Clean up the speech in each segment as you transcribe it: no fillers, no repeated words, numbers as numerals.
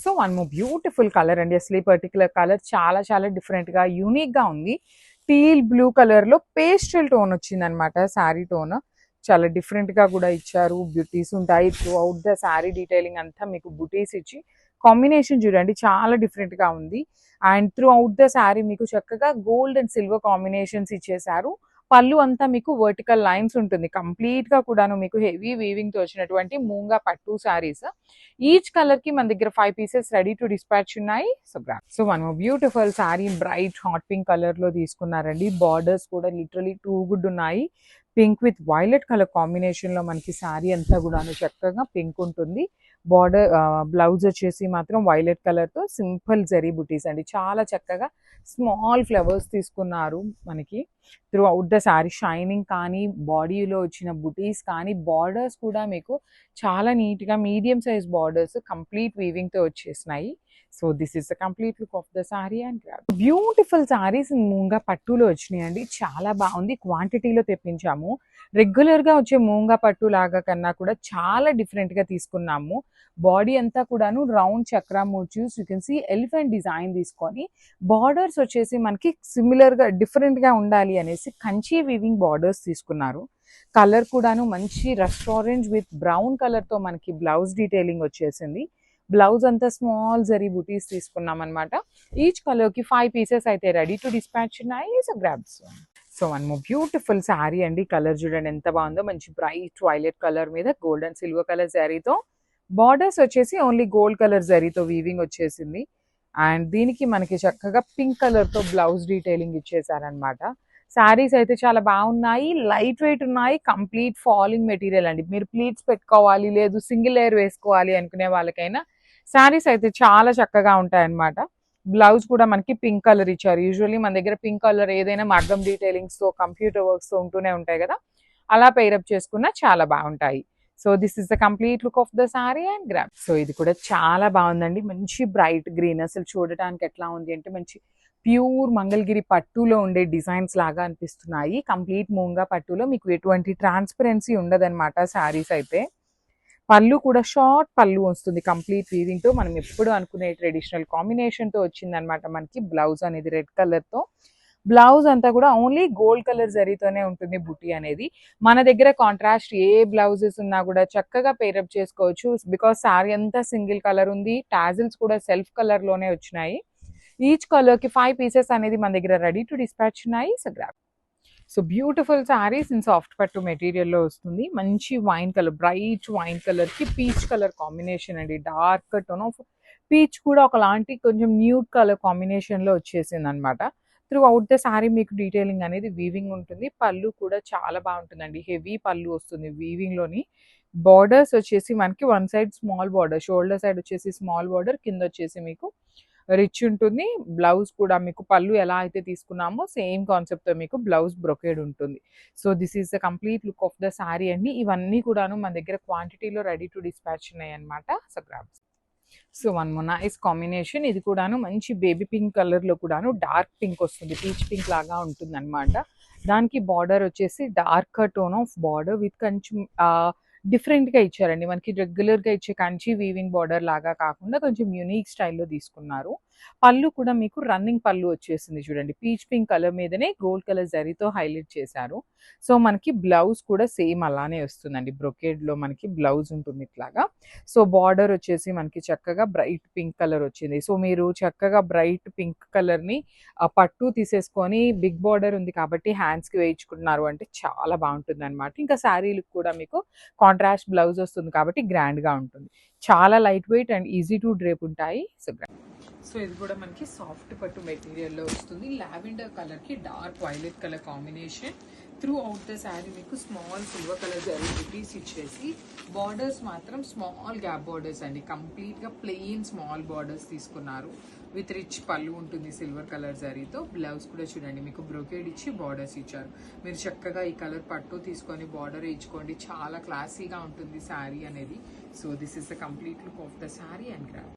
So one more beautiful colour అండి. అసలు ఈ పర్టికులర్ కలర్ చాలా చాలా డిఫరెంట్గా యూనిక్గా ఉంది. టీల్ బ్లూ కలర్లో పేస్టల్ టోన్ వచ్చింది అనమాట. శారీ టోన్ చాలా డిఫరెంట్గా కూడా ఇచ్చారు. బ్యూటీస్ ఉంటాయి through out the sari. Detailing అంతా మీకు బుటీస్ ఇచ్చి కాంబినేషన్ చూడండి చాలా డిఫరెంట్గా ఉంది. And through out the saree మీకు చక్కగా గోల్డ్ అండ్ సిల్వర్ కాంబినేషన్స్ ఇచ్చేసారు. పళ్ళు అంతా మీకు వర్టికల్ లైన్స్ ఉంటుంది. కంప్లీట్ గా కూడాను మీకు హెవీ వీవింగ్ తో వచ్చినటువంటి మూంగా పట్టు శారీస్. ఈచ్ కలర్ కి మన దగ్గర 5 పీసెస్ రెడీ టు డిస్పాచ్ ఉన్నాయి. So one beautiful sari bright hot pink colour లో తీసుకున్నారండి. బార్డర్స్ కూడా లిటరలీ టూ గుడ్ ఉన్నాయి. Pink with violet colour combination లో మనకి శారీ అంతా కూడాను చక్కగా పింక్ ఉంటుంది. బార్డర్ బ్లౌజ్ వచ్చేసి మాత్రం వైలెట్ కలర్ తో సింపుల్ జరీ బుటీస్ అండి. చాలా చక్కగా స్మాల్ ఫ్లవర్స్ తీసుకున్నారు మనకి through out the sari. Shining కానీ బాడీలో వచ్చిన బుటీస్ కానీ బార్డర్స్ కూడా మీకు చాలా నీట్గా మీడియం సైజ్ బార్డర్స్ కంప్లీట్ వీవింగ్తో వచ్చేసినాయి. So this is the complete look of the saree and beautiful sarees Moonga పట్టులో వచ్చినాయండి. చాలా బాగుంది. క్వాంటిటీలో తెప్పించాము. రెగ్యులర్గా వచ్చే మూంగా పట్టు లాగా కన్నా కూడా చాలా డిఫరెంట్గా తీసుకున్నాము. బాడీ అంతా కూడాను round chakra motifs you can see elephant design తీసుకొని బార్డర్స్ వచ్చేసి మనకి సిమిలర్గా డిఫరెంట్గా ఉండాలి అనేసి కంచి వీవింగ్ బార్డర్స్ తీసుకున్నారు. కలర్ కూడాను మంచి రస్ట్ ఆరెంజ్ విత్ బ్రౌన్ కలర్తో మనకి బ్లౌజ్ డీటెయిలింగ్ వచ్చేసింది. బ్లౌజ్ అంతా స్మాల్ జరీ బుటీస్ తీసుకున్నాం అనమాట. ఈచ్ కలర్కి 5 పీసెస్ అయితే రెడీ టు డిస్పాచ్ ఉన్నాయి. So grabs. So one more beautiful sari అండి. కలర్ చూడండి ఎంత బాగుందో. మంచి బ్రైట్ వైలెట్ కలర్ మీద gold and silver colour శారీతో borders వచ్చేసి ఓన్లీ గోల్డ్ కలర్ జరీతో వీవింగ్ వచ్చేసింది. అండ్ దీనికి మనకి చక్కగా పింక్ కలర్తో బ్లౌజ్ డీటెయిలింగ్ ఇచ్చేసారనమాట. శారీస్ అయితే చాలా బాగున్నాయి. లైట్ వెయిట్ ఉన్నాయి. కంప్లీట్ ఫాలింగ్ మెటీరియల్ అండి. మీరు ప్లీట్స్ పెట్టుకోవాలి లేదు సింగిల్ లేయర్ వేసుకోవాలి అనుకునే వాళ్ళకైనా శారీస్ అయితే చాలా చక్కగా ఉంటాయన్నమాట. బ్లౌజ్ కూడా మనకి పింక్ కలర్ ఇచ్చారు. యూజువల్లీ మన దగ్గర పింక్ కలర్ ఏదైనా మగ్గం డీటెయిలింగ్స్తో కంప్యూటర్ వర్క్స్తో ఉంటూనే ఉంటాయి కదా, అలా పేరప్ చేసుకున్నా చాలా బాగుంటాయి. So this is the complete look of the saree and gram. So ఇది కూడా చాలా బాగుందండి. మంచి బ్రైట్ గ్రీన్. అసలు చూడటానికి ఎట్లా ఉంది అంటే మంచి ప్యూర్ మంగళగిరి పట్టులో ఉండే డిజైన్స్ లాగా అనిపిస్తున్నాయి. కంప్లీట్ మూంగా పట్టులో మీకు ఎటువంటి ట్రాన్స్పరెన్సీ ఉండదన్నమాట శారీస్ అయితే. పళ్ళు కూడా షార్ట్ పళ్ళు వస్తుంది కంప్లీట్ వీవింగ్తో. మనం ఎప్పుడు అనుకునే ట్రెడిషనల్ కాంబినేషన్తో వచ్చిందనమాట. మనకి బ్లౌజ్ అనేది రెడ్ కలర్తో. బ్లౌజ్ అంతా కూడా ఓన్లీ గోల్డ్ కలర్ జరీతోనే ఉంటుంది బుటీ అనేది. మన దగ్గర కాంట్రాస్ట్ ఏ బ్లౌజెస్ ఉన్నా కూడా చక్కగా పేరప్ చేసుకోవచ్చు. బికాస్ శారీ అంతా సింగిల్ కలర్ ఉంది. టాజిల్స్ కూడా సెల్ఫ్ కలర్లోనే వచ్చినాయి. ఈచ్ కలర్కి 5 పీసెస్ అనేది మన దగ్గర రెడీ టు డిస్పాచ్ ఉన్నాయి. So grab. So beautiful saris in soft పట్టు మెటీరియల్లో వస్తుంది. మంచి వైన్ కలర్, బ్రైట్ వైన్ కలర్కి పీచ్ కలర్ కాంబినేషన్ అండి. డార్క్ టోన్ ఆఫ్ పీచ్ కూడా ఒకలాంటి కొంచెం న్యూడ్ కలర్ కాంబినేషన్లో వచ్చేసింది అనమాట. త్రూ అవుట్ ద శారీ మీకు డీటెయిలింగ్ అనేది వీవింగ్ ఉంటుంది. పళ్ళు కూడా చాలా బాగుంటుందండి. హెవీ పళ్ళు వస్తుంది వీవింగ్లోని. బార్డర్స్ వచ్చేసి మనకి one side small border, shoulder side వచ్చేసి స్మాల్ బార్డర్, కింద వచ్చేసి మీకు రిచ్ ఉంటుంది. బ్లౌజ్ కూడా మీకు పళ్ళు ఎలా అయితే తీసుకున్నామో సేమ్ కాన్సెప్ట్తో మీకు బ్లౌజ్ బ్రొకేడ్ ఉంటుంది. So this is the complete look of the sari అండి. ఇవన్నీ కూడాను మన దగ్గర క్వాంటిటీలో రెడీ టు డిస్పాచ్ ఉన్నాయి అనమాట. So grabs. So one more nice combination. ఇది కూడాను మంచి బేబీ పింక్ కలర్లో కూడాను డార్క్ పింక్ వస్తుంది. పీచ్ పింక్ లాగా ఉంటుంది అనమాట. దానికి బార్డర్ వచ్చేసి dark tone of border with కొంచెం డిఫరెంట్గా ఇచ్చారండి. మనకి రెగ్యులర్గా ఇచ్చే కంచి వీవింగ్ బార్డర్ లాగా కాకుండా కొంచెం యూనిక్ స్టైల్లో తీసుకున్నారు. పళ్ళు కూడా మీకు రన్నింగ్ పళ్ళు వచ్చేసింది చూడండి. పీచ్ పింక్ కలర్ మీదనే గోల్డ్ కలర్ జరీతో హైలైట్ చేశారు. సో మనకి బ్లౌజ్ కూడా సేమ్ అలానే వస్తుందండి. బ్రొకేడ్లో మనకి బ్లౌజ్ ఉంటుంది ఇట్లాగా. సో బార్డర్ వచ్చేసి మనకి చక్కగా బ్రైట్ పింక్ కలర్ వచ్చింది. సో మీరు చక్కగా బ్రైట్ పింక్ కలర్ని పట్టు తీసేసుకొని బిగ్ బార్డర్ ఉంది కాబట్టి హ్యాండ్స్కి వేయించుకుంటున్నారు అంటే చాలా బాగుంటుంది అనమాట. ఇంకా శారీలకు కూడా మీకు కాంట్రాస్ట్ బ్లౌజ్ వస్తుంది కాబట్టి గ్రాండ్గా ఉంటుంది. చాలా light weight and easy to drape ఉంటాయి. సో ఇది కూడా మనకి సాఫ్ట్ పట్టు మెటీరియల్లో వస్తుంది. లావెండర్ కలర్కి dark violet colour combination. Through out the saree మీకు స్మాల్ సిల్వర్ కలర్ జరీ బుటీస్ ఇచ్చేసి బార్డర్స్ మాత్రం స్మాల్ గ్యాప్ బార్డర్స్ అండి. కంప్లీట్గా ప్లెయిన్ స్మాల్ బార్డర్స్ తీసుకున్నారు. విత్ రిచ్ పళ్ళు ఉంటుంది సిల్వర్ కలర్ జరీతో. బ్లౌజ్ కూడా చూడండి మీకు బ్రోకేడ్ ఇచ్చి బార్డర్స్ ఇచ్చారు. మీరు చక్కగా ఈ కలర్ పట్టు తీసుకొని బార్డర్ ఇచ్చుకోండి. చాలా క్లాసీగా ఉంటుంది శారీ అనేది. So this is the complete look of the saree and grab.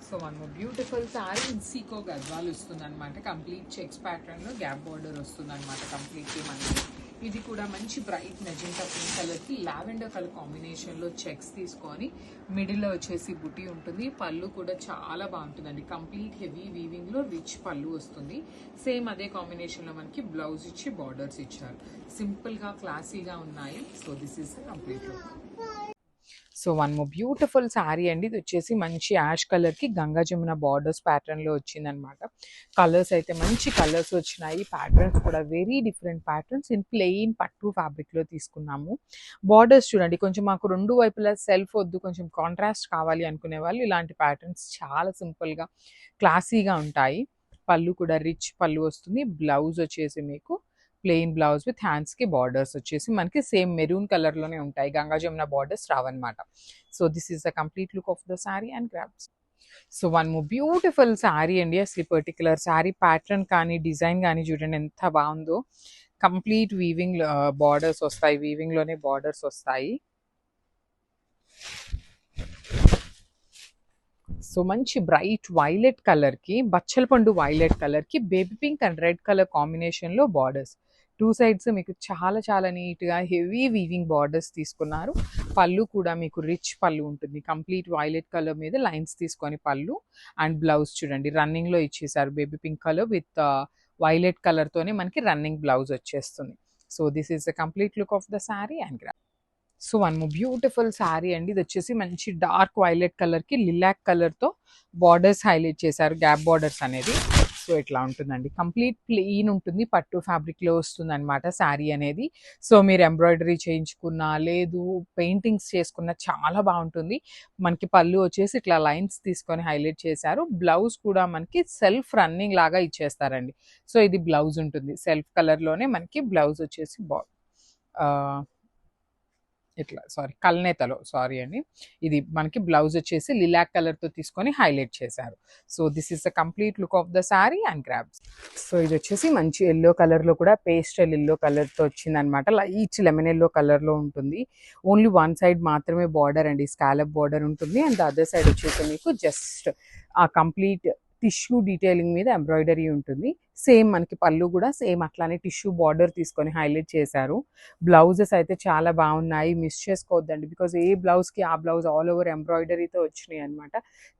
So one more beautiful saree. Sico Gadwal వస్తుంది అనమాట. కంప్లీట్ చెక్స్ ప్యాటర్న్లో గ్యాప్ బార్డర్ వస్తుంది అనమాట. కంప్లీట్లీ మనకి ఇది కూడా మంచి బ్రైట్ మెజెంటా పింక్ కలర్ కి లావెండర్ కలర్ కాంబినేషన్ లో చెక్స్ తీసుకొని మిడిల్ లో వచ్చేసి బుటీ ఉంటుంది. పళ్ళు కూడా చాలా బాగుంటుందండి. కంప్లీట్ హెవీ వీవింగ్ లో రిచ్ పళ్ళు వస్తుంది. సేమ్ అదే కాంబినేషన్ లో మనకి బ్లౌజ్ ఇచ్చి బార్డర్స్ ఇచ్చారు. సింపుల్ గా క్లాసీగా ఉన్నాయి. So this is complete look. So one more beautiful sari అండి. ఇది వచ్చేసి మంచి యాష్ కలర్ కి గంగా జమున బార్డర్స్ ప్యాటర్న్ లో వచ్చిందనమాట. కలర్స్ అయితే మంచి కలర్స్ వచ్చినాయి. ప్యాటర్న్స్ కూడా very different patterns in plain పట్టు ఫ్యాబ్రిక్ లో తీసుకున్నాము. బార్డర్స్ చూడండి, కొంచెం మాకు రెండు వైపులా సెల్ఫ్ వద్దు, కొంచెం కాంట్రాస్ట్ కావాలి అనుకునే వాళ్ళు ఇలాంటి ప్యాటర్న్స్ చాలా సింపుల్ గా క్లాసీగా ఉంటాయి. పళ్ళు కూడా రిచ్ పళ్ళు వస్తుంది. బ్లౌజ్ వచ్చేసి మీకు ప్లెయిన్ బ్లౌజ్ విత్ హ్యాండ్స్ కి బార్డర్స్ వచ్చేసి మనకి సేమ్ మెరూన్ కలర్ లోనే ఉంటాయి. గంగా జమున బార్డర్స్ రావన్నమాట. So this is the complete look of the saree and grabs. So one more beautiful sari అండి. అసలు పర్టికులర్ శారీ ప్యాటర్న్ కానీ డిజైన్ కానీ చూడండి ఎంత బాగుందో. కంప్లీట్ వీవింగ్ బార్డర్స్ వస్తాయి. వీవింగ్ లోనే బార్డర్స్ వస్తాయి. సో మంచి బ్రైట్ వైలెట్ కలర్ కి, బచ్చల పండు వైలెట్ కలర్ కి baby pink and red colour combination లో బార్డర్స్. టూ సైడ్స్ మీకు చాలా నీట్ గా హెవీ వీవింగ్ బార్డర్స్ తీసుకున్నారు. పళ్ళు కూడా మీకు రిచ్ పళ్ళు ఉంటుంది. కంప్లీట్ వైలెట్ కలర్ మీద లైన్స్ తీసుకొని పళ్ళు అండ్ బ్లౌజ్ చూడండి రన్నింగ్ లో ఇచ్చేసారు. Baby pink colour with violet colour తోనే మనకి రన్నింగ్ బ్లౌజ్ వచ్చేస్తుంది. So this is the complete look of the saree and so one more beautiful sari అండి. ఇది వచ్చేసి మంచి డార్క్ వైలెట్ కలర్ కి లిలాక్ కలర్ తో బార్డర్స్ హైలైట్ చేశారు. గ్యాప్ బార్డర్స్ అనేది. సో ఇట్లా ఉంటుందండి. కంప్లీట్ ప్లెయిన్ ఉంటుంది. పట్టు ఫ్యాబ్రిక్ లో వస్తుంది అనమాట శారీ అనేది. సో మీరు ఎంబ్రాయిడరీ చేయించుకున్నా లేదు పెయింటింగ్స్ చేసుకున్నా చాలా బాగుంటుంది. మనకి పళ్ళు వచ్చేసి ఇట్లా లైన్స్ తీసుకొని హైలైట్ చేశారు. బ్లౌజ్ కూడా మనకి సెల్ఫ్ రన్నింగ్ లాగా ఇచ్చేస్తారండి. సో ఇది బ్లౌజ్ ఉంటుంది. సెల్ఫ్ కలర్ లోనే మనకి బ్లౌజ్ వచ్చేసి ఇట్లా కల్నేతలో అండి. ఇది మనకి బ్లౌజ్ వచ్చేసి లిలాక్ కలర్ తో తీసుకొని హైలైట్ చేశారు. So this is the complete look of the saree and grabs. So ఇది వచ్చేసి మంచి ఎల్లో కలర్ లో కూడా పేస్టల్ ఎల్లో కలర్ తో వచ్చింది అనమాట. లైట్ లెమన్ ఎల్లో కలర్ లో ఉంటుంది. ఓన్లీ వన్ సైడ్ మాత్రమే బార్డర్ అండి, స్కాలప్ బార్డర్ ఉంటుంది. అండ్ అదర్ సైడ్ వచ్చేసి మీకు జస్ట్ ఆ కంప్లీట్ టిష్యూ డీటెయిలింగ్ మీద ఎంబ్రాయిడరీ ఉంటుంది. సేమ్ మనకి పళ్ళు కూడా సేమ్ అట్లానే టిష్యూ బార్డర్ తీసుకొని హైలైట్ చేశారు. బ్లౌజెస్ అయితే చాలా బాగున్నాయి. మిస్ చేసుకోవద్దండి. బికాజ్ ఏ బ్లౌజ్కి ఆ బ్లౌజ్ ఆల్ ఓవర్ ఎంబ్రాయిడరీతో వచ్చినాయి అనమాట.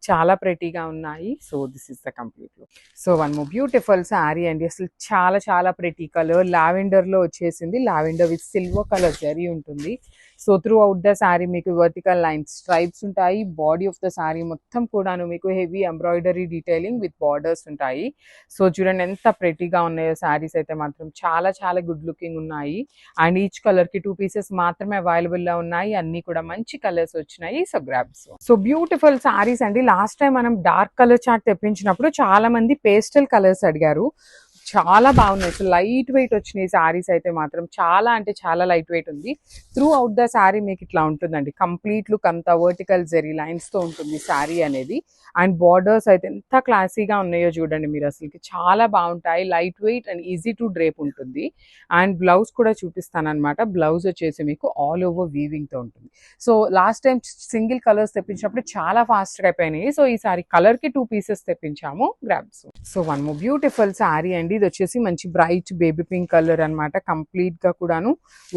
చాలా ప్రెటీగా ఉన్నాయి. So this is the complete look. So one more beautiful sari అండి. అసలు చాలా ప్రెటీ కలర్ లావెండర్లో వచ్చేసింది. Lavender with silver colour zari ఉంటుంది. So throughout the saree మీకు వర్టికల్ లైన్స్ స్ట్రైప్స్ ఉంటాయి. బాడీ ఆఫ్ ద శారీ మొత్తం కూడాను మీకు heavy embroidery detailing with borders ఉంటాయి. సో చూడండి ఎంత ప్రెటీగా ఉన్నాయో శారీస్ అయితే మాత్రం చాలా గుడ్ లుకింగ్ ఉన్నాయి. అండ్ ఈచ్ కలర్ కి 2 పీసెస్ మాత్రమే అవైలబుల్ లో ఉన్నాయి. అన్ని కూడా మంచి కలర్స్ వచ్చినాయి. So grabs. So beautiful saris అండి. లాస్ట్ టైం మనం డార్క్ కలర్ చార్ట్ తెప్పించినప్పుడు చాలా మంది పేస్టల్ కలర్స్ అడిగారు. చాలా బాగున్నాయి. సో లైట్ వెయిట్ వచ్చినాయి శారీస్ అయితే మాత్రం. చాలా లైట్ వెయిట్ ఉంది. త్రూ అవుట్ ద శారీ మీకు ఇట్లా ఉంటుందండి. కంప్లీట్ లుక్ అంతా వర్టికల్ జెరీ లైన్స్ తో ఉంటుంది శారీ అనేది. అండ్ బార్డర్స్ అయితే ఎంత క్లాసీగా ఉన్నాయో చూడండి మీరు. అసలుకి చాలా బాగుంటాయి. Light weight and easy to drape ఉంటుంది. అండ్ బ్లౌజ్ కూడా చూపిస్తాను అనమాట. బ్లౌజ్ వచ్చేసి మీకు ఆల్ ఓవర్ వీవింగ్ తో ఉంటుంది. So last time single colours తెప్పించినప్పుడు చాలా ఫాస్ట్ గా అయిపోయినాయి. సో ఈసారి కలర్ కి 2 పీసెస్ తెప్పించాము. Grabs. So one more beautiful sari అండి. ఇది వచ్చేసి మంచి బ్రైట్ బేబీ పింక్ కలర్ అనమాట. కంప్లీట్ గా కూడాను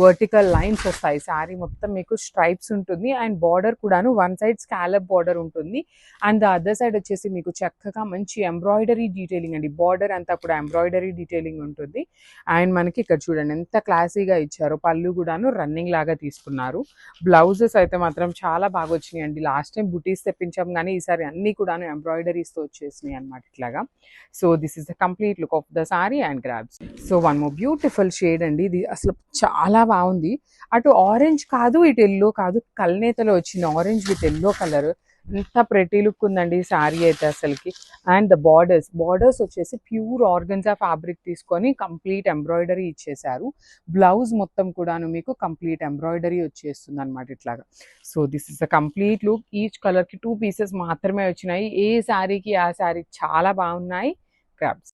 వర్టికల్ లైన్స్ వస్తాయి. శారీ మొత్తం మీకు స్ట్రైప్స్ ఉంటుంది. అండ్ బార్డర్ కూడాను వన్ సైడ్ స్కాలప్ బార్డర్ ఉంటుంది. అండ్ ద అదర్ సైడ్ వచ్చేసి మీకు చక్కగా మంచి ఎంబ్రాయిడరీ డీటెయిలింగ్ అండి. బార్డర్ అంతా కూడా ఎంబ్రాయిడరీ డీటెయిలింగ్ ఉంటుంది. అండ్ మనకి ఇక్కడ చూడండి ఎంత క్లాసీగా ఇచ్చారో. పళ్ళు కూడాను రన్నింగ్ లాగా తీసుకున్నారు. బ్లౌజెస్ అయితే మాత్రం చాలా బాగా వచ్చినాయి అండి. లాస్ట్ టైం బుటీస్ తెప్పించాం కానీ ఈసారి అన్ని కూడాను ఎంబ్రాయిడరీస్ తో వచ్చేసినాయి అనమాట ఇట్లాగా. So this is the complete look of the sorry and grabs. So one more beautiful shade అండి. ఇది అసలు చాలా బాగుంది. అటు ఆరెంజ్ కాదు ఇటు ఎల్లో కాదు, కల్నేతలో వచ్చిన ఆరెంజ్ విత్ ఎల్లో కలర్. ఎంత ప్రెటీ లుక్ ఉందండి ఈ శారీ అయితే అసలుకి. అండ్ ద బార్డర్స్ వచ్చేసి ప్యూర్ ఆర్గన్జా ఫ్యాబ్రిక్ తీసుకొని కంప్లీట్ ఎంబ్రాయిడరీ ఇచ్చేసారు. బ్లౌజ్ మొత్తం కూడాను మీకు కంప్లీట్ ఎంబ్రాయిడరీ వచ్చేస్తుంది అనమాట ఇట్లాగా. So this is the complete look. Each colour కి 2 పీసెస్ మాత్రమే వచ్చినాయి. ఏ శారీకి ఆ శారీ చాలా బాగున్నాయి. గ్రాబ్స్.